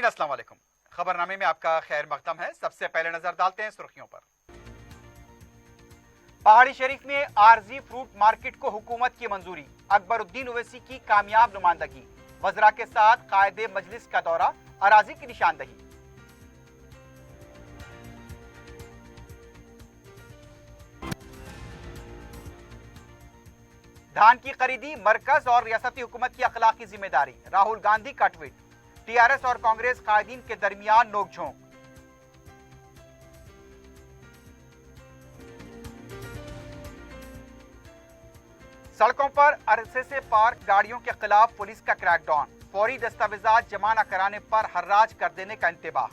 नाज़रीन अस्सलाम वालेकुम। खबरनामे में आपका खैर मकदम है। सबसे पहले नजर डालते हैं सुर्खियों पर। पहाड़ी शरीफ में आरजी फ्रूट मार्केट को हुकूमत की मंजूरी, अकबरुद्दीन ओवैसी की कामयाब नुमाइंदगी, वज़रा के साथ कायदे मजलिस का दौरा, अराजी की निशानदही। धान की खरीदी मरकज और रियासती हुकूमत की अखलाकी जिम्मेदारी, राहुल गांधी का ट्वीट। टीआरएस और कांग्रेस कायदीन के दरमियान नोकझोंक। सड़कों पर अरसे से पार्क गाड़ियों के खिलाफ पुलिस का क्रैकडाउन, फौरी दस्तावेजात जमा न कराने पर हर्राज कर देने का इंतबाह।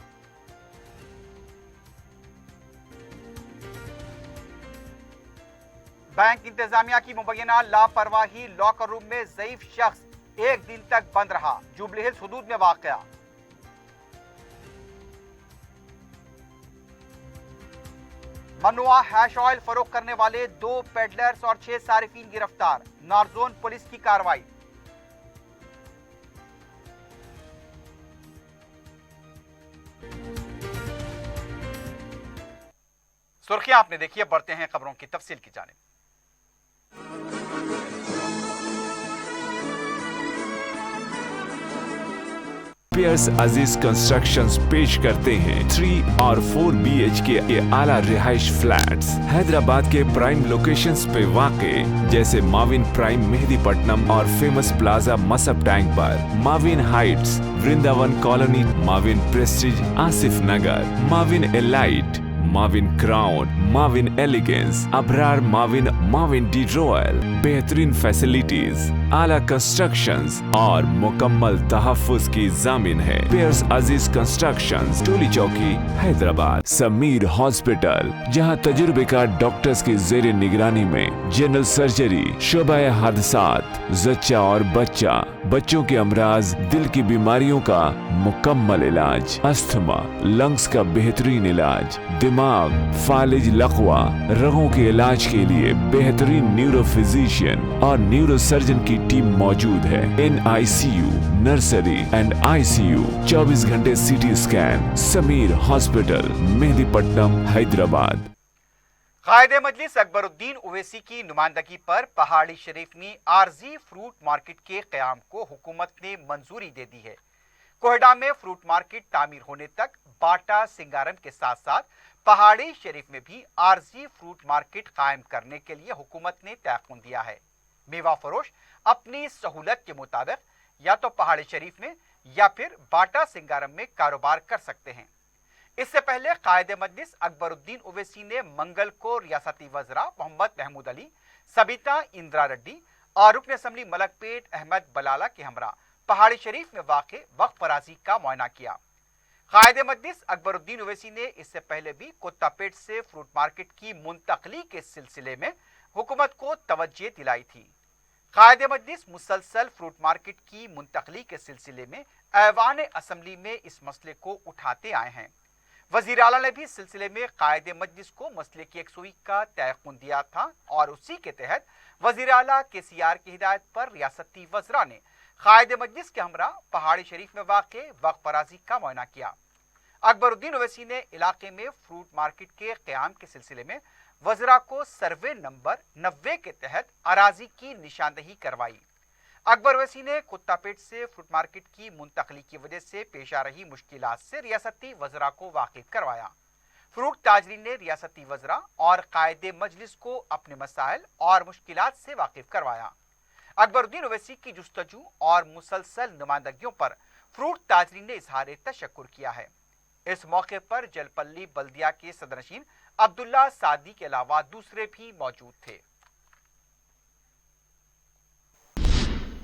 बैंक इंतजामिया की मुबैना लापरवाही, लॉकर रूम में ज़ईफ शख्स एक दिन तक बंद रहा, जुबली हिल्स हुदूद में वाक़या। मनुआ हैश ऑयल फरोख्त करने वाले 2 पेडलर्स और 6 सारिफीन गिरफ्तार, नारजोन पुलिस की कार्रवाई। सुर्खियां आपने देखी है, बढ़ते हैं खबरों की तफसील की जानिब। पियर्स अजीज कंस्ट्रक्शंस पेश करते हैं 3 और 4 BHK के आला रिहाइश फ्लैट्स हैदराबाद के प्राइम लोकेशंस पे वाक़े, जैसे माविन प्राइम मेहदीपट्टनम और फेमस प्लाजा मसब टैंक पर, Mavin heights Vrindavan colony, Mavin prestige Asif Nagar, Mavin elite, Mavin crown, Mavin elegance, Abrar Mavin, Mavin de royal, बेहतरीन फैसिलिटीज, आला कंस्ट्रक्शंस और मुकम्मल तहफ्फुज की जामिन है। पियर्स अजीज कंस्ट्रक्शंस, टोली चौकी, हैदराबाद। समीर हॉस्पिटल, जहां तजुर्बेकार डॉक्टर्स की जेर निगरानी में जनरल सर्जरी, शोबा हादसात, जच्चा और बच्चा, बच्चों के अमराज, दिल की बीमारियों का मुकम्मल इलाज, अस्थमा, लंग्स का बेहतरीन इलाज, दिमाग, फालिज, लकवा, रगों के इलाज के लिए बेहतरीन न्यूरो फिजिशियन और न्यूरो सर्जन की टीम मौजूद है। NICU, नर्सरी एंड ICU, 24 घंटे CT scan. Sameer hospital, Mehdipatnam, Hyderabad. कायदे मजलिस अकबरुद्दीन ओवैसी की नुमाइंदगी पर पहाड़ी शरीफ में आरजी फ्रूट मार्केट के क़याम को हुकूमत ने मंजूरी दे दी है। कोयडा में फ्रूट मार्केट तामीर होने तक बाटा सिंगारम के साथ साथ पहाड़ी शरीफ में भी आरजी फ्रूट मार्केट कायम करने के लिए हुकूमत ने तयख्खुन दिया है। मेवा फरोश अपनी सहूलत के मुताबिक या तो पहाड़ी शरीफ में या फिर बाटा सिंगारम में कारोबार कर सकते हैं। इससे पहले कायदे मजलिस अकबरुद्दीन ओवैसी ने मंगल को रियासती वज़रा मोहम्मद महमूद अली, सबिता इंदिरा रेड्डी और रुकन असम्बली मलकपेट अहमद बलाला के हमरा पहाड़ी शरीफ में वाक़े वक्फ फराजी का मुआयना किया। कायदे मजलिस अकबरुद्दीन ओवैसी ने इससे पहले भी कुत्तापेट से फ्रूट मार्केट की मुंतकली के सिलसिले में हुकूमत को तवज्जो दिलाई थी। कायदे मजलिस मुसलसल फ्रूट मार्केट की मुंतकली के सिलसिले में ऐवान असम्बली में इस मसले को उठाते आए हैं। वज़ीर आला ने भी इस सिलसिले में कायदे मजलिस को मसले की यकसुई का तयख्खुन दिया था और उसी के तहत वज़ीर आला KCR की हिदायत पर रियासती वज़रा ने कायदे मजलिस के हमरा पहाड़ी शरीफ में वाक़े वक्फ फराजी का मुआयना किया। अकबरुद्दीन ओवैसी ने इलाके में फ्रूट मार्केट के क़याम के सिलसिले में वज़रा को सर्वे नंबर 90 के तहत अराजी की निशानदही करवाई। अकबर ओवैसी ने कुत्तापेट से फ्रूट मार्केट की मुंतकली की वजह से पेश आ रही मुश्किलात से रियासती वज़रा को वाकिफ करवाया। फ्रूट ताजरीन ने रियासती वज़रा और कायदे मजलिस को अपने मसाइल और मुश्किलात से वाकिफ करवाया। अकबरुद्दीन ओवैसी की जुस्तजू और मुसलसल नुमाइंदगियों पर फ्रूट ताजरीन ने इजहार तशक्कुर किया है। इस मौके पर जलपल्ली बल्दिया के सदरनशीन अब्दुल्ला सादी के अलावा दूसरे भी मौजूद थे।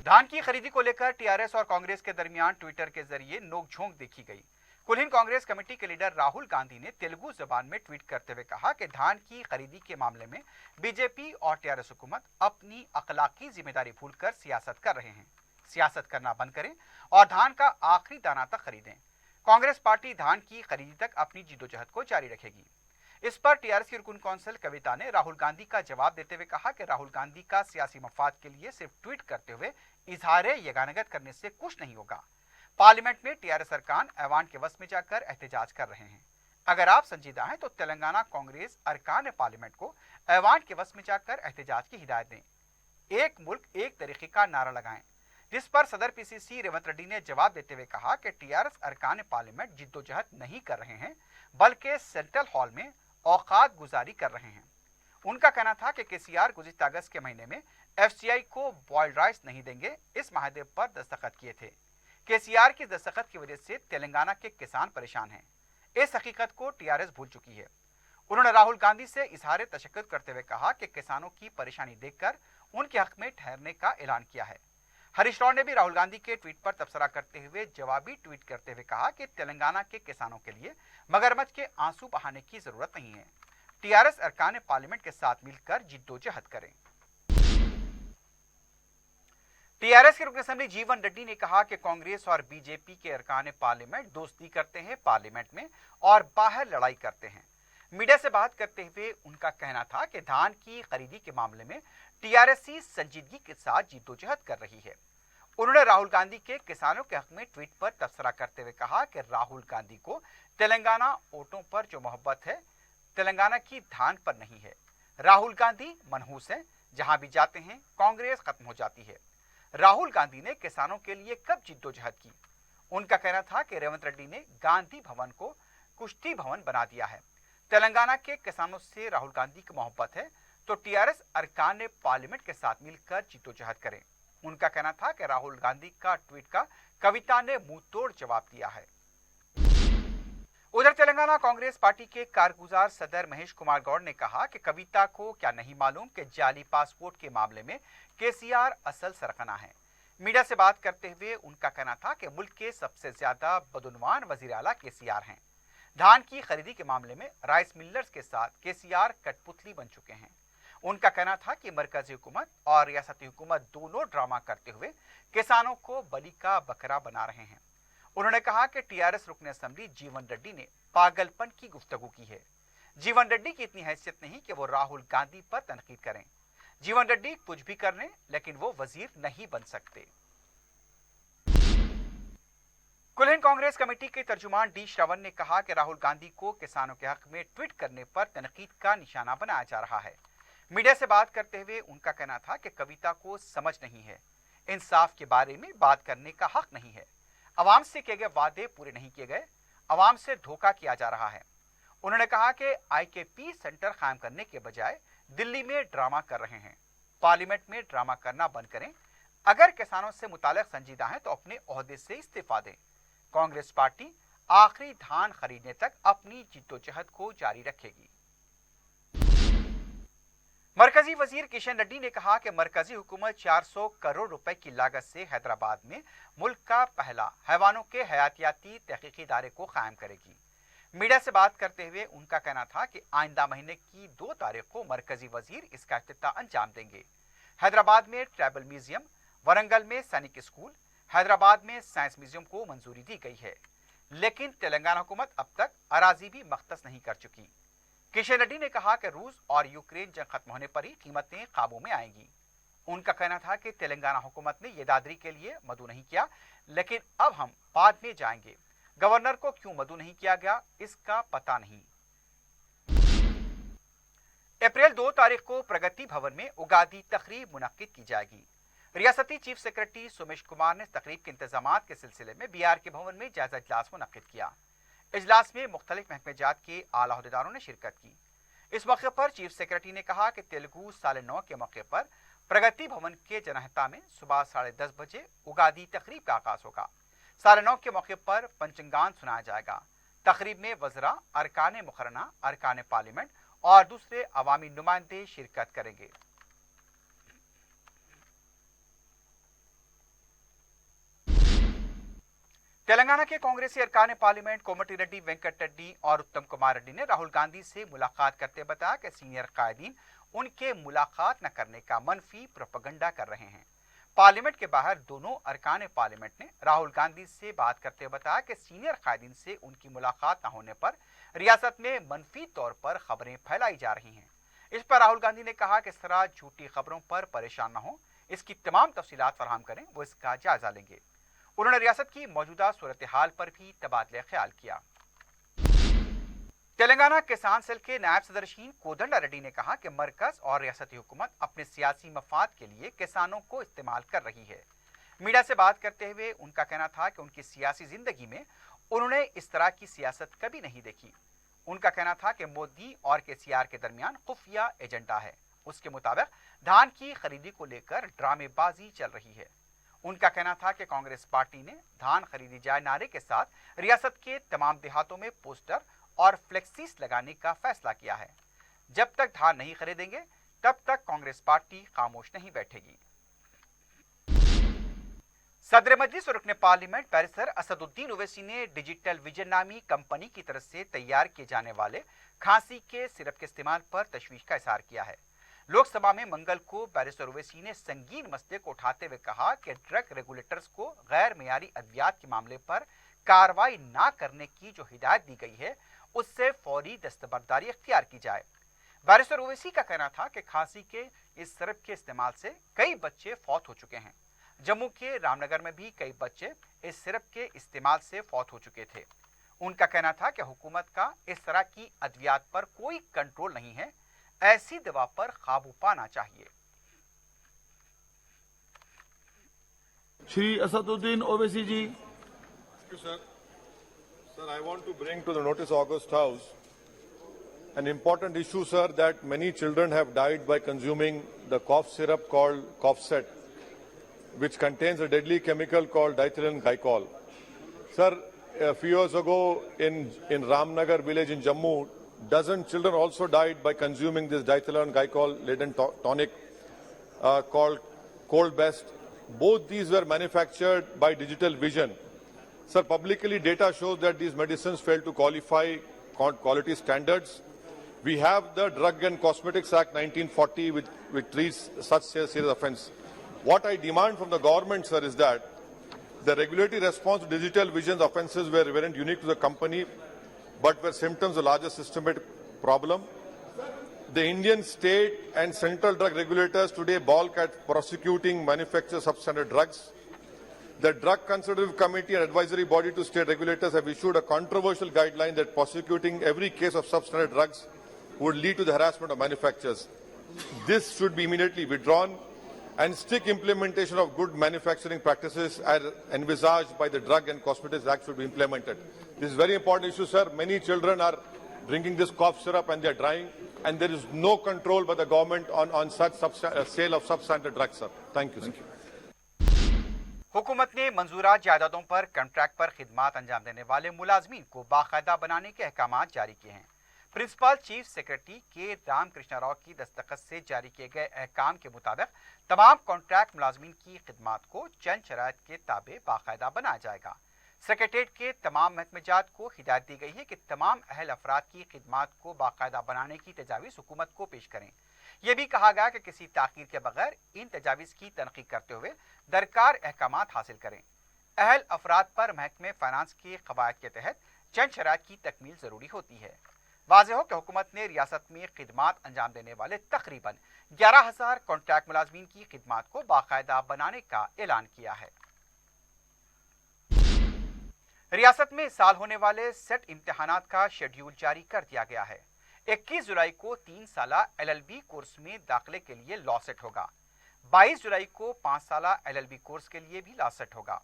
धान की खरीदी को लेकर टीआरएस और कांग्रेस के दरमियान ट्विटर के जरिए नोकझोंक देखी गई। कुल हिंद कांग्रेस कमेटी के लीडर राहुल गांधी ने तेलुगु जबान में ट्वीट करते हुए कहा कि धान की खरीदी के मामले में बीजेपी और टीआरएस हुकूमत अपनी अखलाकी जिम्मेदारी भूलकर सियासत कर रहे हैं। सियासत करना बंद करें और धान का आखिरी दाना तक खरीदें। कांग्रेस पार्टी धान की खरीदी तक अपनी जिद्दोजहद को जारी रखेगी। इस पर टीआरएस की रुकन कौंसिल कविता ने राहुल गांधी का जवाब देते हुए कहा कि राहुल गांधी का सियासी मफाद के लिए सिर्फ ट्वीट करते हुए इजहार यगानगत करने से कुछ नहीं होगा। पार्लियामेंट में टीआरएस अरकान ऐवान के वस में जाकर एहतजाज कर रहे हैं। अगर आप संजीदा हैं तो तेलंगाना कांग्रेस अरकान पार्लियामेंट को ऐवान के वस में जाकर एहतजाज की हिदायत दें। एक मुल्क एक तरीके का नारा लगाएं, जिस पर सदर पीसीसी रेवंत रेड्डी ने जवाब देते हुए कहा कि टीआरएस अरकान पार्लियामेंट जिद्दोजहद नहीं कर रहे हैं, बल्कि सेंट्रल हॉल में औकात गुजारी कर रहे हैं। उनका कहना था कि केसीआर गुज़िश्ता अगस्त के महीने में एफसीआई को बॉइल्ड राइस नहीं देंगे, इस महादे पर दस्तखत किए थे। केसीआर की दस्तखत की वजह से तेलंगाना के किसान परेशान हैं। इस हकीकत को टीआरएस भूल चुकी है। उन्होंने राहुल गांधी से इजहार तशक्कुर करते हुए कहा कि किसानों की परेशानी देखकर उनके हक में ठहरने का ऐलान किया है। हरीश राव ने भी राहुल गांधी के ट्वीट पर तबसरा करते हुए जवाबी ट्वीट करते हुए कहा कि तेलंगाना के किसानों के लिए मगरमच्छ के आंसू बहाने की जरूरत नहीं है। टीआरएस अरकान पार्लियामेंट के साथ मिलकर जिद्दोजहद करें। टीआरएस के रुकन असेंबली जीवन रेड्डी ने कहा कि कांग्रेस और बीजेपी के अरकान पार्लियामेंट दोस्ती करते हैं पार्लियामेंट में और बाहर लड़ाई करते हैं। मीडिया से बात करते हुए उनका कहना था कि धान की खरीदी के मामले में टीआरएस संजीदगी के साथ जिद्दोजहद कर रही है। उन्होंने राहुल गांधी के किसानों के हक में ट्वीट पर तबसरा करते हुए कहा कि राहुल गांधी को तेलंगाना वोटों पर जो मोहब्बत है, तेलंगाना की धान पर नहीं है। राहुल गांधी मनहूस है, जहां भी जाते हैं कांग्रेस खत्म हो जाती है। राहुल गांधी ने किसानों के लिए कब जिद्दोजहद की? उनका कहना था कि रेवंत रेड्डी ने गांधी भवन को कुश्ती भवन बना दिया है। तेलंगाना के किसानों से राहुल गांधी की मोहब्बत है तो टीआरएस अरकान ने पार्लियामेंट के साथ मिलकर जिद्दोजहद करें। उनका कहना था कि राहुल गांधी का ट्वीट का कविता ने मुंह तोड़ जवाब दिया है। उधर तेलंगाना कांग्रेस पार्टी के कारगुजार सदर महेश कुमार गौड़ ने कहा कि कविता को क्या नहीं मालूम कि जाली पासपोर्ट के मामले में केसीआर असल सरगना है। मीडिया से बात करते हुए उनका कहना था कि मुल्क के सबसे ज्यादा बदुनवान वजीर आला केसीआर हैं। धान की खरीदी के मामले में राइस मिलर्स के साथ केसीआर कठपुतली बन चुके हैं। उनका कहना था कि मरकजी हुकूमत और रियासती हुकूमत दोनों ड्रामा करते हुए किसानों को बलि का बकरा बना रहे हैं। उन्होंने कहा कि टीआरएस रुकन असेंबली जीवन रेड्डी ने पागलपन की गुफ्तगू की है। जीवन रेड्डी की इतनी हैसियत नहीं कि वो राहुल गांधी पर तनकीद करें। जीवन रेड्डी कुछ भी कर लें, लेकिन वो वजीर नहीं बन सकते। कुल हिंद कांग्रेस कमेटी के तर्जुमान डी श्रवण ने कहा कि राहुल गांधी को किसानों के हक में ट्वीट करने पर तनकीद का निशाना बनाया जा रहा है। मीडिया से बात करते हुए उनका कहना था कि कविता को समझ नहीं है, इंसाफ के बारे में बात करने का हक नहीं है, अवाम से किए गए वादे पूरे नहीं किए गए, अवाम से धोखा किया जा रहा है। उन्होंने कहा कि आईकेपी सेंटर कायम करने के बजाय दिल्ली में ड्रामा कर रहे हैं। पार्लियामेंट में ड्रामा करना बंद करें। अगर किसानों से मुताल्लिक संजीदा हैं तो अपने ओहदे से इस्तीफा दें। कांग्रेस पार्टी आखिरी धान खरीदने तक अपनी जिद्दोजहद को जारी रखेगी। मरकजी वजीर किशन रेड्डी ने कहा कि मरकजी हुकूमत 400 करोड़ रुपए की लागत से हैदराबाद में मुल्क का पहला हैवानों के हयातियाती तहकीकी इदारे को कायम करेगी। मीडिया से बात करते हुए उनका कहना था कि आइंदा महीने की 2 तारीख को मरकजी वजीर इसका इफ्तिताह अंजाम देंगे। हैदराबाद में ट्राइबल म्यूजियम, वरंगल में सैनिक स्कूल, हैदराबाद में साइंस म्यूजियम को मंजूरी दी गई है, लेकिन तेलंगाना हुकूमत अब तक अराजी भी मख्तस नहीं कर चुकी। किशन रेड्डी ने कहा कि रूस और यूक्रेन जंग खत्म होने पर ही कीमतें काबू में आएंगी। उनका कहना था कि तेलंगाना हुकूमत ने ये दादरी के लिए मदू नहीं किया, लेकिन अब हम बाद में जाएंगे। गवर्नर को क्यों मदू नहीं किया गया, इसका पता नहीं। अप्रैल 2 तारीख को प्रगति भवन में उगादी तकरीब मुनक्किद की जाएगी। रियासती चीफ सेक्रेटरी सुमेश कुमार ने तकरीब के इंतजामात के सिलसिले में बीआर के भवन में जायजा इजलास मुनक्किद किया। इजलास में मुख्तलिफ महकमेजात के आला अहदेदारों ने शिरकत की। इस मौके पर चीफ सेक्रेटरी ने कहा कि तेलुगु साल 9 के मौके पर प्रगति भवन के जनहता में सुबह 10:30 बजे उगादी तकरीब का आगाज होगा। साल 9 के मौके पर पंचंगान सुनाया जाएगा। तकरीब में वज़रा, अरकान मुकर्रना, अरकान पार्लियामेंट और दूसरे अवामी नुमाइंदे शिरकत करेंगे। तेलंगाना के कांग्रेसी अरकान पार्लियामेंट कोमटी रेड्डी, वेंकट रेड्डी और उत्तम कुमार रेड्डी ने राहुल गांधी से मुलाकात करते बताया कि सीनियर कायदीन उनके मुलाकात न करने का मनफी प्रोपेगेंडा कर रहे हैं। पार्लियामेंट के बाहर दोनों अरकान पार्लियामेंट ने राहुल गांधी से बात करते बताया कि सीनियर कायदीन से उनकी मुलाकात न होने पर रियासत में मनफी तौर पर खबरें फैलाई जा रही हैं। इस पर राहुल गांधी ने कहा कि इस तरह झूठी खबरों पर परेशान न हो, इसकी तमाम तफसीलात फराहम करें, वो इसका जायजा लेंगे। उन्होंने रियासत की मौजूदा सूरत हाल पर भी तबादला ख्याल किया। तेलंगाना किसान सेल के नायब सदरशीन कोदंडा रेड्डी ने कहा कि मरकज और रियासती हुकूमत अपने सियासी मफाद के लिए किसानों को इस्तेमाल कर रही है। मीडिया से बात करते हुए उनका कहना था कि उनकी सियासी जिंदगी में उन्होंने इस तरह की सियासत कभी नहीं देखी। उनका कहना था कि मोदी और केसीआर के दरमियान खुफिया एजेंडा है। उसके मुताबिक धान की खरीदी को लेकर ड्रामेबाजी चल रही है। उनका कहना था कि कांग्रेस पार्टी ने धान खरीदी जाए नारे के साथ रियासत के तमाम देहातों में पोस्टर और फ्लेक्सीज लगाने का फैसला किया है। जब तक धान नहीं खरीदेंगे तब तक कांग्रेस पार्टी खामोश नहीं बैठेगी। सदर मजलिस और रुकने पार्लियामेंट बैरिस्टर असदुद्दीन ओवैसी ने डिजिटल विजन नामी कंपनी की तरफ से तैयार किए जाने वाले खांसी के सिरप के इस्तेमाल पर तशवीश का इजहार किया है। लोकसभा में मंगल को बैरिस्टर ओवैसी ने संगीन मसले को उठाते हुए कहा कि ड्रग रेगुलेटर्स को गैर मेयारी अद्वियात के मामले पर कार्रवाई न करने की जो हिदायत दी गई है उससे फौरी दस्तबरदारी इख्तियार की जाए। बैरिस्टर ओवैसी का कहना था कि खांसी के इस सिरप के इस्तेमाल से कई बच्चे फौत हो चुके हैं। जम्मू के रामनगर में भी कई बच्चे इस सिरप के इस्तेमाल से फौत हो चुके थे। उनका कहना था कि हुकूमत का इस तरह की अद्वियात पर कोई कंट्रोल नहीं है, ऐसी दवा पर काबू पाना चाहिए। श्री असदुद्दीन ओवैसी जी। Sir, I want to bring to the notice of August House an important issue, sir, that many children have died by consuming the cough syrup called Coughset, which contains a deadly chemical called diethylene glycol. Sir, a few years ago in Ramnagar village in Jammu, dozen children also died by consuming this diethylene glycol-laden tonic called Cold Best. Both these were manufactured by Digital Vision. Sir, publicly data shows that these medicines fail to qualify quality standards. We have the Drug and Cosmetics Act 1940 which treats such serious offence. What I demand from the government, sir, is that the regulatory response to Digital Vision's offences weren't unique to the company, but were symptoms of a larger systemic problem. The Indian state and central drug regulators today balk at prosecuting manufacturers of substandard drugs. The Drug Consultative Committee and Advisory Body to state regulators have issued a controversial guideline that prosecuting every case of substandard drugs would lead to the harassment of manufacturers. This should be immediately withdrawn, and strict implementation of good manufacturing practices as envisaged by the Drug and Cosmetics Act should be implemented. This is a very important issue, sir. Many children are drinking this cough syrup and they are dying, and there is no control by the government on such sale of substandard drugs, sir. Thank you, sir. हुकूमत ने मंजूरा जायदादों पर contract पर खिदमात अंजाम देने वाले मुलाजमीन को बाकायदा बनाने के अहकामात जारी किए हैं। प्रिंसिपल चीफ सेक्रेटरी के रामकृष्ण राव की दस्तखत से जारी किए गए अहकाम के मुताबिक तमाम कॉन्ट्रैक्ट मुलाजमीन की खिदमात को चंद शराइत के ताबे बाकायदा बनाया जाएगा। सेक्रेटरीट के तमाम महकमेजात को हिदायत दी गई है कि तमाम अहल अफराद की खिदमात को बाकायदा बनाने की तजावीज़ हुकूमत को पेश करें। यह भी कहा गया कि किसी ताखीर के बगैर इन तजावीज़ की तनकीद करते हुए दरकार अहकामात हासिल करें। अहल अफराद पर महकमे फाइनेंस के कवायद के तहत चंद शराइत की तकमील ज़रूरी होती है। वाज़ेह हो कि हुकूमत ने रियासत में खिदमात अंजाम देने वाले तकरीबन 11,000 कॉन्ट्रैक्ट मुलाजमीन की खिदमात को बाकायदा बनाने का ऐलान किया है। रियासत में इस साल होने वाले सेट इम्तिहानात का शेड्यूल जारी कर दिया गया है। 21 जुलाई को 3 साला LLB कोर्स में दाखिले के लिए लॉ सेट होगा। 22 जुलाई को 5 साला LLB कोर्स के लिए भी लॉ सेट होगा।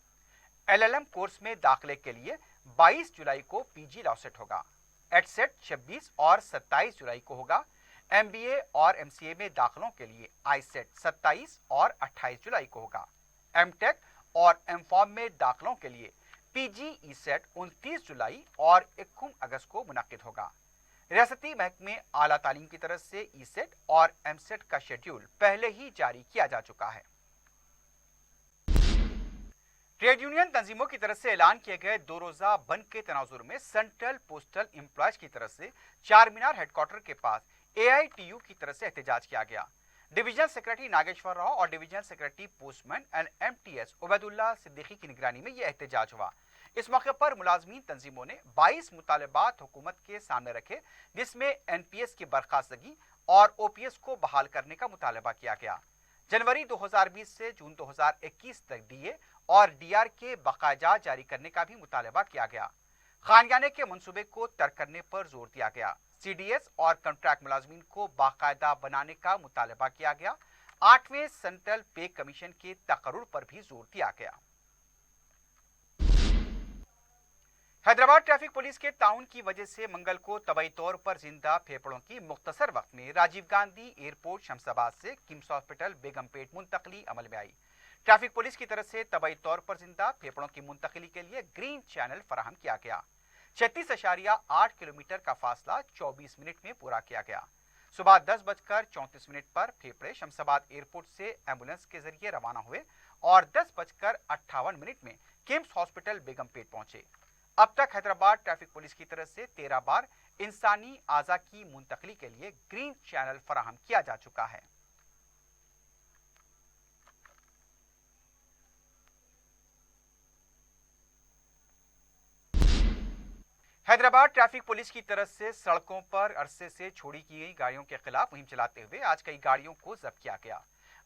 LLM कोर्स में दाखिले के लिए 22 जुलाई को PG लॉ सेट होगा। एडसेट 26 और 27 जुलाई को होगा। MBA और MCA में दाखिलों के लिए आईसेट 27 और 28 जुलाई को होगा। MTech और MFOM में दाखिलों के लिए PG ESET 29 जुलाई और 21 अगस्त को मुनक्किद होगा। रियासती महकमे आला तालीम की तरफ से ESET और MSET का शेड्यूल पहले ही जारी किया जा चुका है। ट्रेड यूनियन तंजीमों की तरफ से ऐलान किए गए 2 रोजा बंद के तनाजुर में सेंट्रल पोस्टल एम्प्लॉयज की तरफ से चार मीनार हेडक्वार्टर के पास AITU की तरफ से एहतजाज किया गया। डिवीजनल सेक्रेटरी नागेश्वर राव और divisional secretary postman and MTS Ubaidullah Siddiqui की निगरानी में यह एहतजाज हुआ। इस मौके पर मुलाजमीन तंजीमों ने 22 मुतालबात हुकूमत के सामने रखे, जिसमें NPS की बर्खास्तगी और OPS को बहाल करने का मुतालबा किया गया। जनवरी 2020 से जून 2021 तक DA और डीआर के बकाया जारी करने का भी मुतालबा किया गया। खानयाने के मंसूबे को तर्क करने पर जोर दिया गया। सीडीएस और कॉन्ट्रैक्ट मुलाजमीन को बाकायदा बनाने का मुतालबा किया गया। 8वें सेंट्रल पे कमीशन के तकर्रुर पर भी जोर दिया गया। हैदराबाद ट्रैफिक पुलिस के ताउन की वजह से मंगल को तबई तौर पर जिंदा फेफड़ों की मुख्तसर वक्त में राजीव गांधी एयरपोर्ट शमशाबाद से किम्स हॉस्पिटल बेगमपेट मुंतकली अमल में आई। ट्रैफिक पुलिस की तरफ से तबई तौर पर जिंदा फेफड़ों की मुंतकली के लिए ग्रीन चैनल फराहम किया गया। 36.8 किलोमीटर का फासला 24 मिनट में पूरा किया गया। सुबह 10:34 पर फेफड़े शमशाबाद एयरपोर्ट से एम्बुलेंस के जरिए रवाना हुए और 10:58 में किम्स हॉस्पिटल बेगमपेट पहुंचे। अब तक हैदराबाद ट्रैफिक पुलिस की तरफ से 13 बार इंसानी आज़ा की मुंतकली के लिए ग्रीन चैनल फराहम किया जा चुका है। हैदराबाद ट्रैफिक पुलिस की तरफ से सड़कों पर अरसे से छोड़ी की गई गाड़ियों के खिलाफ मुहिम चलाते हुए आज कई गाड़ियों को जब्त किया गया।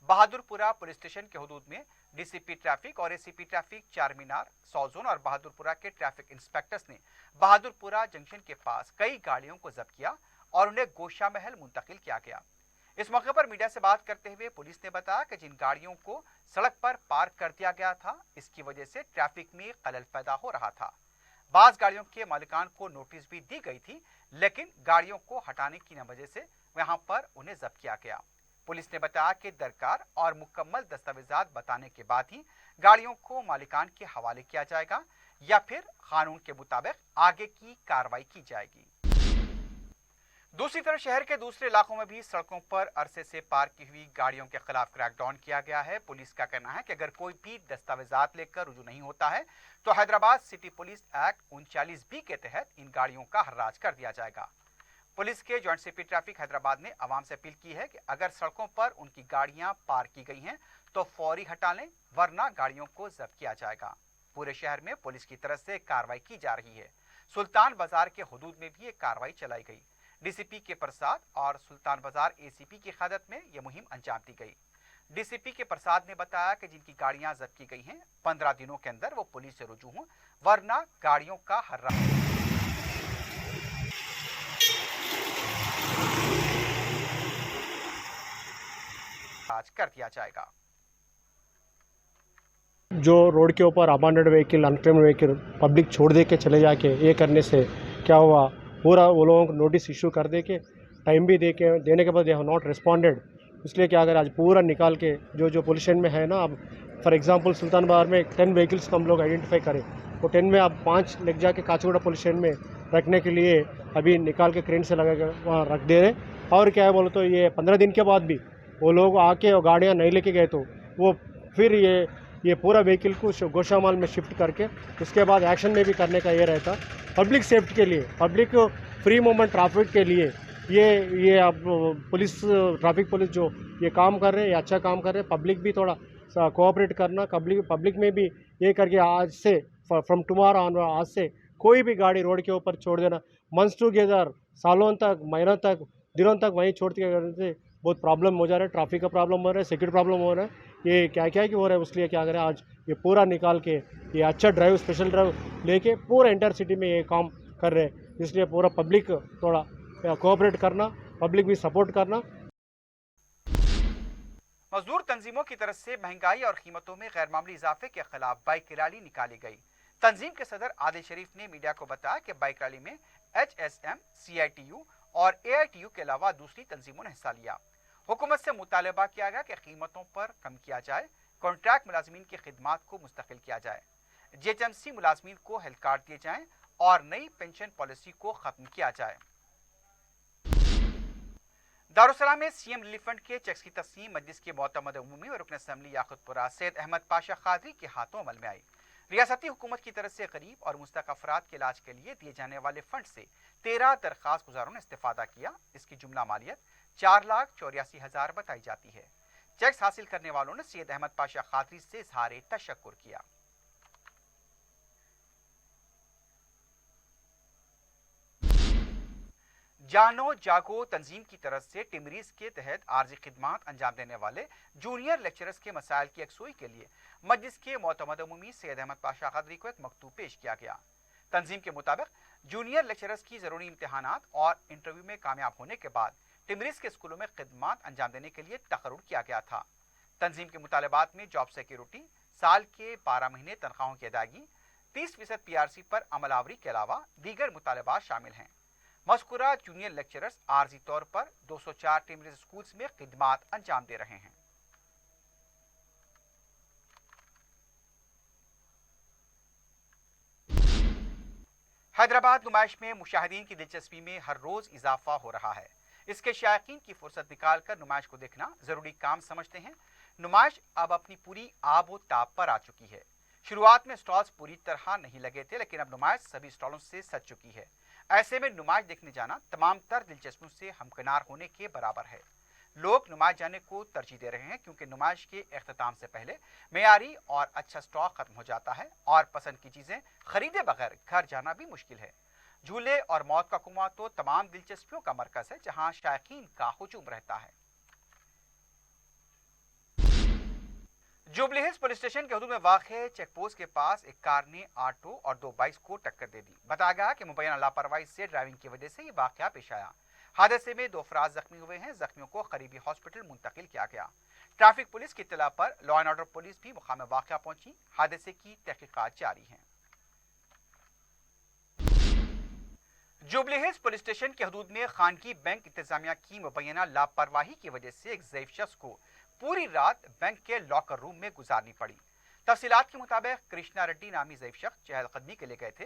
बहादुरपुरा पुलिस स्टेशन के हुदूद में डीसीपी ट्रैफिक और एसीपी ट्रैफिक, चार मीनार, सौजोन और बहादुरपुरा के ट्रैफिक इंस्पेक्टर्स ने बहादुरपुरा जंक्शन के पास कई गाड़ियों को जब्त किया और उन्हें गोशा महल मुंतकिल किया गया। इस मौके पर मीडिया से बात करते हुए पुलिस ने बताया कि जिन गाड़ियों को सड़क पर पार्क कर दिया गया था, इसकी वजह से ट्रैफिक में खलल पैदा हो रहा था। बाज गाड़ियों के मालिकान को नोटिस भी दी गई थी, लेकिन गाड़ियों को हटाने की वजह से वहां पर उन्हें जब्त किया गया। पुलिस ने बताया कि दरकार और मुकम्मल दस्तावेजात बताने के बाद ही गाड़ियों को मालिकान के हवाले किया जाएगा या फिर कानून के मुताबिक आगे की कार्रवाई की जाएगी। दूसरी तरफ शहर के दूसरे इलाकों में भी सड़कों पर अरसे से पार्क की हुई गाड़ियों के खिलाफ क्रैकडाउन किया गया है। पुलिस का कहना है कि अगर कोई भी दस्तावेजात लेकर रुजू नहीं होता है तो Hyderabad city police act 39B के तहत इन गाड़ियों का हर्राज कर दिया जाएगा। पुलिस के जॉइंट सीपी ट्रैफिक हैदराबाद ने आवाम से अपील की है कि अगर सड़कों पर उनकी गाड़ियां पार्क की गई हैं तो फौरी हटा लें, वरना गाड़ियों को जब्त किया जाएगा। पूरे शहर में पुलिस की तरफ से कार्रवाई की जा रही है। सुल्तान बाजार के हुदूद में भी एक कार्रवाई चलाई गई। डीसीपी के प्रसाद और सुल्तान बाजार एसीपी की क़यादत में यह मुहिम अंजाम दी गई। डीसीपी के प्रसाद ने बताया कि जिनकी गाड़ियां जब्त की गई हैं 15 दिनों के अंदर वो पुलिस से रुजू हों, वरना गाड़ियों का हर्राज कर दिया जाएगा। जो रोड के ऊपर अबांडेड व्हीकल, अनक्लेम्ड व्हीकल पब्लिक छोड़ दे के चले जाके ये करने से क्या हुआ, पूरा वो लोगों को नोटिस इशू कर दे के टाइम भी देने के बाद दे हैव नॉट रिस्पॉन्डेड। इसलिए क्या करें, आज पूरा निकाल के जो पोल्यूशन में है ना, अब फॉर एग्जांपल सुल्तान बाजार में 10 व्हीकल्स को हम लोग आइडेंटिफाई करें, वो 10 में अब 5 लेके जाके काचीगुड़ा पोल्यूशन में रखने के लिए अभी निकाल के क्रेन से लगा कर वहाँ रख दे रहे। और क्या है बोलो तो ये 15 दिन के बाद भी वो लोग आके और गाड़ियाँ नहीं लेके गए तो वो फिर ये पूरा व्हीकल को गोशामाल में शिफ्ट करके उसके बाद एक्शन में भी करने का ये रहता। पब्लिक सेफ्टी के लिए, पब्लिक फ्री मूवमेंट ट्रैफिक के लिए ये अब पुलिस, ट्रैफिक पुलिस जो ये काम कर रहे हैं, ये अच्छा काम कर रहे हैं। पब्लिक भी थोड़ा कोऑपरेट करना, पब्लिक में भी ये करके आज से फ्रॉम टुमारो ऑन, आज से कोई भी गाड़ी रोड के ऊपर छोड़ देना, मंथ्स टुगेदर, सालों तक, महीनों तक, दिनों तक वहीं छोड़ के करने से बहुत प्रॉब्लम हो जा रहा है। ट्रैफिक का प्रॉब्लम हो रहा है, सिक्योरिटी प्रॉब्लम हो रहा है। ये क्या क्या कि हो रहा है, इसलिए क्या करें, आज ये पूरा निकाल के ये अच्छा ड्राइव, स्पेशल ड्राइव लेके पूरा इंटर सिटी में ये काम कर रहे हैं। इसलिए पूरा पब्लिक थोड़ा कोऑपरेट करना, पब्लिक भी सपोर्ट करना। मजदूर तंजीमों की तरफ से महंगाई और कीमतों में गैर मामूली इजाफे के खिलाफ बाइक रैली निकाली गई। तंजीम के सदर आदिल शरीफ ने मीडिया को बताया कि बाइक रैली में HSM, CITU और AITU के अलावा दूसरी तंजीमों ने हिस्सा लिया। हुकूमत से मुतालबा किया गया कि कीमतों पर कम किया जाए, कॉन्ट्रैक्ट मुलाजमीन की खिदमात को मुस्तकिल किया जाए, JHMC मुलाजमीन को हेल्थ कार्ड दिए जाएं और नई पेंशन पॉलिसी को खत्म किया जाए। दारुसलाम में CM रिलीफ फंड के चेक्स की तस्लीम मजलिस के मोतमद उमूमी और रुकन असम्बली याकुतपुरा सैयद अहमद पाशा कादरी के हाथों अमल में आई। रियासती हुकूमत की तरफ से गरीब और मुस्तक अफराद के इलाज के लिए दिए जाने वाले फंड से 13 दरख्वास्त गुजारों ने इस्तेफादा किया। इसकी जुमला मालियत 4,84,000 बताई जाती है। चेक्स हासिल करने वालों ने सैयद अहमद पाशा कादरी से इजहार तशक्कुर किया। जानो जागो तंजीम की तरफ से टिमरीज के तहत आर्जी खिदमात अंजाम देने वाले जूनियर लेक्चरर्स के मसाइल की यकसुई के लिए मजलिस के मोतमद उमूमी सैयद अहमद पाशा क़ादरी को एक मकतूब पेश किया गया। तंजीम के मुताबिक जूनियर लेक्चरर्स की ज़रूरी इम्तिहानात और इंटरव्यू में कामयाब होने के बाद टिमरीज के स्कूलों में खिदमात अंजाम देने के लिए तकर्रुर किया गया था। तंजीम के मुतालबात में जॉब सिक्योरिटी, साल के 12 महीने तनख्वाहों की अदायगी, 30% PRC पर अमलावरी के अलावा दीगर मुतालबात शामिल हैं। मज़कूरा जूनियर लेक्चरर्स आर्जी तौर पर 204 टिमरीज स्कूल्स में खिदमात अंजाम दे रहे हैं। हैदराबाद नुमाइश में मुशाहिदीन की दिलचस्पी में हर रोज इजाफा हो रहा है। इसके शायकीन की फुर्सत निकालकर नुमाइश को देखना जरूरी काम समझते हैं। नुमाइश अब अपनी पूरी आब व ताब पर आ चुकी है। शुरुआत में स्टॉल्स पूरी तरह नहीं लगे थे, लेकिन अब नुमाइश सभी स्टॉलों से सज चुकी है। ऐसे में नुमाइश देखने जाना तमाम तर दिलचस्पियों से हमकिनार होने के बराबर है। लोग नुमाइश जाने को तरजीह दे रहे हैं क्योंकि नुमाइश के इख्तिताम से पहले मेयारी और अच्छा स्टॉक खत्म हो जाता है और पसंद की चीजें खरीदे बगैर घर जाना भी मुश्किल है। झूले और मौत का कुआं तो तमाम दिलचस्पियों का मरकज है, जहां शायकीन का हुजूम रहता है। जुबली हिल्स पुलिस स्टेशन के हदूद में वाक़े चेक पोस्ट के पास एक कार ने ऑटो और 2 बाइक्स को टक्कर दे दी। बताया गया कि मुबैना लापरवाही से ड्राइविंग की वजह से ये वाक़या पेश आया। हादसे में 2 अफराद जख्मी हुए हैं। जख्मियों को करीबी हॉस्पिटल मुंतकिल किया गया। ट्रैफिक पुलिस की इत्तला पर लॉ एंड ऑर्डर पुलिस भी मुकाम वाक़या पहुंची। हादसे की तहकीकात जारी है। जुबली हिल्स पुलिस स्टेशन के हदूद में खानगी बैंक इंतजामिया की मुबैना लापरवाही की वजह से एक ज़ईफ शख्स को पूरी रात बैंक के लॉकर रूम में गुजारनी पड़ी। तफसीलात के मुताबिक कृष्णा रेड्डी नामी ज़ईफ शख्स चहलकदमी के लिए गए थे।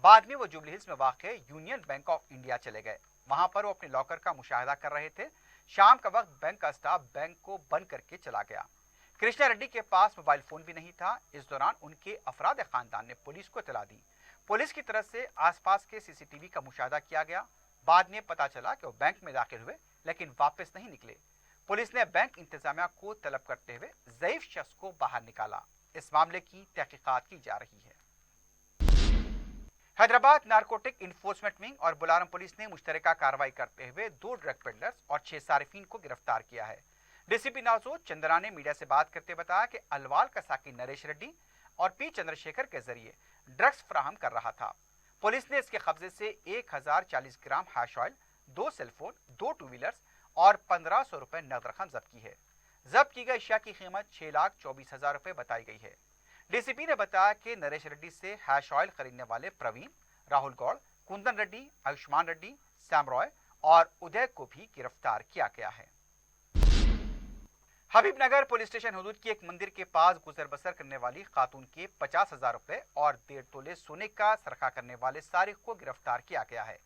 बाद में वो जुबली हिल्स में वाक़े यूनियन बैंक ऑफ इंडिया चले गए। वहां पर वो अपने लॉकर का मुशाहिदा कर रहे थे। शाम का वक्त बैंक का स्टाफ बैंक को बंद करके चला गया। कृष्णा रेड्डी के पास मोबाइल फोन भी नहीं था। इस दौरान उनके अफराद खानदान ने पुलिस को इत्तला दी। पुलिस की तरफ से आसपास के CCTV का मुशाहिदा किया गया। बाद में पता चला कि वो बैंक में दाखिल हुए लेकिन वापस नहीं निकले। पुलिस ने बैंक इंतजामिया को तलब करते हुए ज़ईफ शख्स को बाहर निकाला। इस मामले की तहकीकात की जा रही है। हैदराबाद नारकोटिक इन्फोर्समेंट विंग और बुलारम पुलिस ने मुश्तरका कार्रवाई करते हुए 2 ड्रग पेडलर्स और 6 सारिफीन को गिरफ्तार किया है। DCP नाजो चंद्रा ने मीडिया से बात करते बताया कि अलवाल का साकी नरेश रेड्डी और P चंद्रशेखर के जरिए ड्रग्स फराहम कर रहा था। पुलिस ने इसके कब्जे से 1040 gram hash oil, 2 cellphone, 2 two wheelers और 1500 रुपए नकद रकम जब्त की है। जब्त की गई अशिया की कीमत 6,24,000 रुपए बताई गई है। DCP ने बताया कि नरेश रेड्डी से हैश ऑयल खरीदने वाले प्रवीण, राहुल गौड़, कुंदन रेड्डी, आयुष्मान रेड्डी, सैम रॉय और उदय को भी गिरफ्तार किया गया है। हबीबनगर पुलिस स्टेशन हदूद की एक मंदिर के पास गुजर बसर करने वाली खातून के 50,000 रुपए और 1.5 तोले सोने का सरखा करने वाले सारिक को गिरफ्तार किया गया है।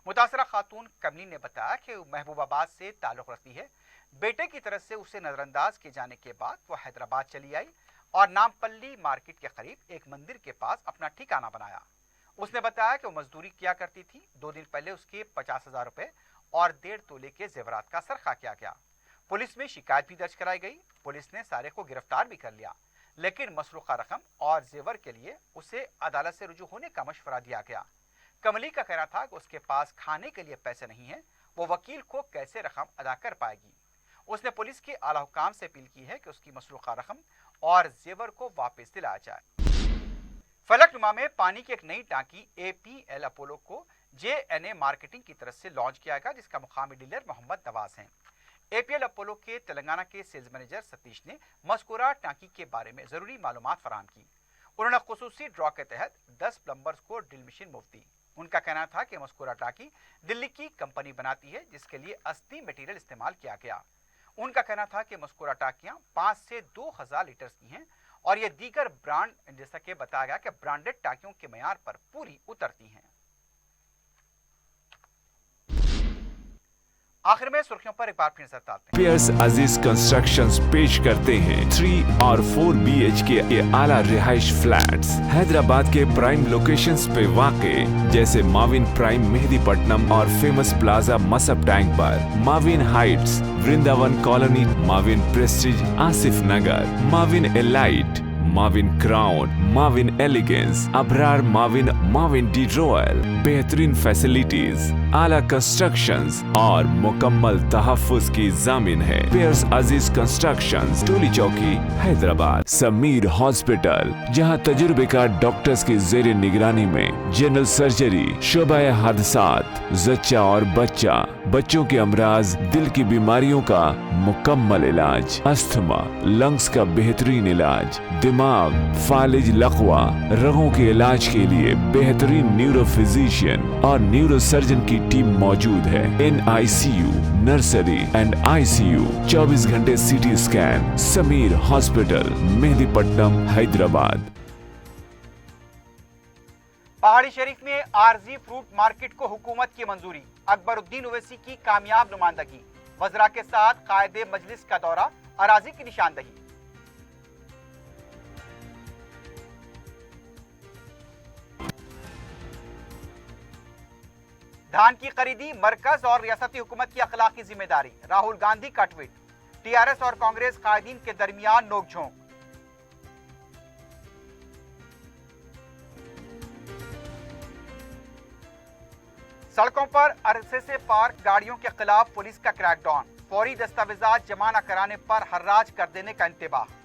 मुतासरा खातून कमली ने बताया कि महबूबाबाद से ताल्लुक रखती है। बेटे की तरफ से उसे नजरअंदाज किए जाने के बाद वो हैदराबाद चली आई और नामपल्ली मार्केट के करीब एक मंदिर के पास अपना ठिकाना बनाया। उसने बताया कि वो मजदूरी किया करती थी। 2 दिन पहले उसके 50,000 रुपए और 1.5 तोले के जेवरात का सरखा किया गया। पुलिस में शिकायत भी दर्ज कराई गई। पुलिस ने सारे को गिरफ्तार भी कर लिया, लेकिन मसरूका रकम और जेवर के लिए उसे अदालत से रुजू होने का मशवरा दिया गया। कमली का कहना था कि उसके पास खाने के लिए पैसे नहीं है, वो वकील को कैसे रकम अदा कर पाएगी। उसने पुलिस के आला हुकाम से अपील की है कि उसकी मसरूका रकम और जेवर को वापस दिलाया जाए। फलकनुमा में पानी की एक नई टांकी APL अपोलो को JNA मार्केटिंग की तरफ से लॉन्च किया गया, जिसका मुकामी डीलर मोहम्मद नवाज हैं। APL अपोलो के तेलंगाना के सेल्स मैनेजर सतीश ने मज़कूरा टांकी के बारे में जरूरी मालूमात फराहम की। उन्होंने खुसूसी ड्रॉ के तहत 10 प्लम्बर्स को ड्रिल मशीन मुफ्त दी। उनका कहना था कि मज़कूरा टांकी दिल्ली की कंपनी बनाती है, जिसके लिए असली मटेरियल इस्तेमाल किया गया। उनका कहना था कि मज़कूरा टांकियां 5 से 2,000 लीटर की हैं और ये दीगर ब्रांड, जैसा कि बताया गया कि ब्रांडेड टांकियों के मयार पर पूरी उतरती हैं। आखिर में सुर्खियों पर एक बार फिर नजर डालते हैं। पियर्स अजीज कंस्ट्रक्शंस पेश करते हैं 3 और 4 BHK के आला रिहाइश फ्लैट्स हैदराबाद के प्राइम लोकेशंस पे वाक़े, जैसे माविन प्राइम मेहदीपट्टनम और फेमस प्लाजा मसब टैंक पर, Mavin heights Vrindavan colony, Mavin prestige Asif Nagar, Mavin elite, Mavin crown, Mavin elegance, Abrar Mavin, Mavin de royal, बेहतरीन फैसिलिटीज, आला कंस्ट्रक्शंस और मुकम्मल तहफ्फुज की जामिन है। पियर्स अजीज कंस्ट्रक्शंस, टोली चौकी, हैदराबाद। समीर हॉस्पिटल, जहां तजुर्बेकार डॉक्टर्स की जेर निगरानी में जनरल सर्जरी, शोबा हादसात, जच्चा और बच्चा, बच्चों के अमराज, दिल की बीमारियों का मुकम्मल इलाज, अस्थमा, लंग्स का बेहतरीन इलाज, दिमाग, फालिज, लकवा, रगों के इलाज के लिए बेहतरीन न्यूरो फिजिशियन और न्यूरो सर्जन की टीम मौजूद है। NICU, नर्सरी एंड ICU, 24 घंटे CT scan. Sameer hospital, Mehdipatnam, Hyderabad. पहाड़ी शरीफ में आरजी फ्रूट मार्केट को हुकूमत की मंजूरी, अकबरुद्दीन ओवैसी की कामयाब नुमाइंदगी, वज़रा के साथ कायदे मजलिस का दौरा, अराजी की निशानदही। धान की खरीदी मरकज और रियासती हुकूमत की अखलाकी जिम्मेदारी, राहुल गांधी का ट्वीट। TRS और कांग्रेस कायदीन के दरमियान नोकझोंक। सड़कों पर अरसे से पार्क गाड़ियों के खिलाफ पुलिस का क्रैकडाउन, फौरी दस्तावेजात जमा न कराने पर हर्राज कर देने का इंतबाह।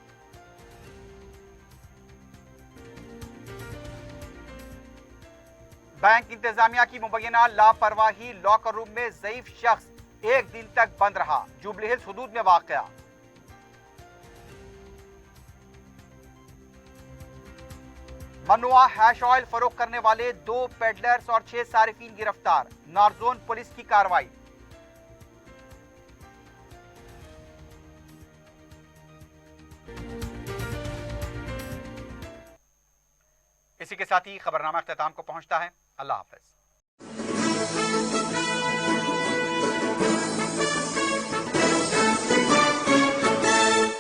बैंक इंतजामिया की मुबैना लापरवाही, लॉकर रूम में ज़ईफ शख्स 1 दिन तक बंद रहा, जुबली हिल्स हुदूद में वाक़या। मनुआ हैश ऑयल फरोख्त करने वाले 2 पेडलर्स और 6 सारिफीन गिरफ्तार, नारजोन पुलिस की कार्रवाई। इसी के साथ ही खबरनामा इख्तिताम को पहुंचता है। अल्लाह हाफ़िज़।